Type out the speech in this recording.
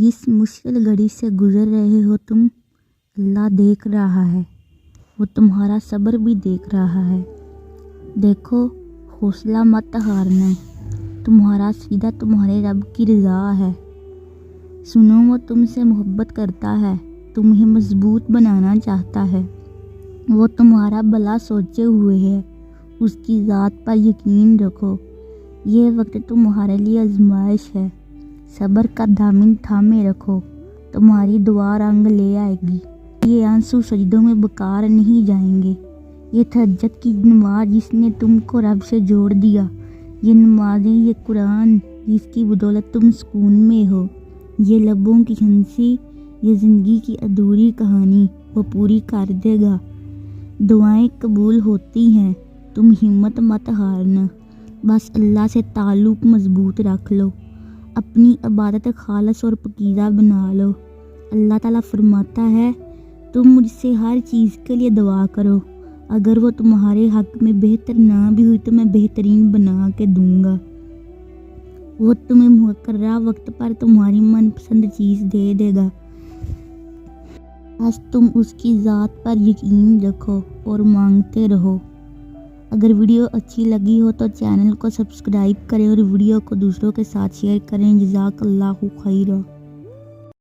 जिस मुश्किल घड़ी से गुजर रहे हो तुम, अल्लाह देख रहा है। वो तुम्हारा सब्र भी देख रहा है। देखो, हौसला मत हारना। तुम्हारा सीधा तुम्हारे रब की रज़ा है। सुनो, वो तुमसे मोहब्बत करता है, तुम्हें मजबूत बनाना चाहता है। वो तुम्हारा भला सोचे हुए है। उसकी ज़ात पर यकीन रखो। ये वक्त तुम्हारे लिए आजमाइश है। सब्र का दामन थामे रखो, तुम्हारी दुआ रंग ले आएगी। ये आंसू सजदों में बेकार नहीं जाएंगे। ये तहज्जुद की नमाज जिसने तुमको रब से जोड़ दिया, ये नमाजें, ये कुरान जिसकी बदौलत तुम सुकून में हो, ये लबों की हंसी, ये ज़िंदगी की अधूरी कहानी वो पूरी कर देगा। दुआएं कबूल होती हैं, तुम हिम्मत मत हारना। बस अल्लाह से ताल्लुक़ मजबूत रख लो। अपनी इबादत खालिस और पकीज़ा बना लो। अल्लाह ताला फरमाता है, तुम मुझसे हर चीज़ के लिए दुआ करो। अगर वो तुम्हारे हक़ में बेहतर ना भी हुई तो मैं बेहतरीन बना के दूंगा। वो तुम्हें मुकर्रर वक्त पर तुम्हारी मनपसंद चीज़ दे देगा। बस तुम उसकी ज़ात पर यकीन रखो और मांगते रहो। अगर वीडियो अच्छी लगी हो तो चैनल को सब्सक्राइब करें और वीडियो को दूसरों के साथ शेयर करें। जज़ाकल्लाहु खैरा।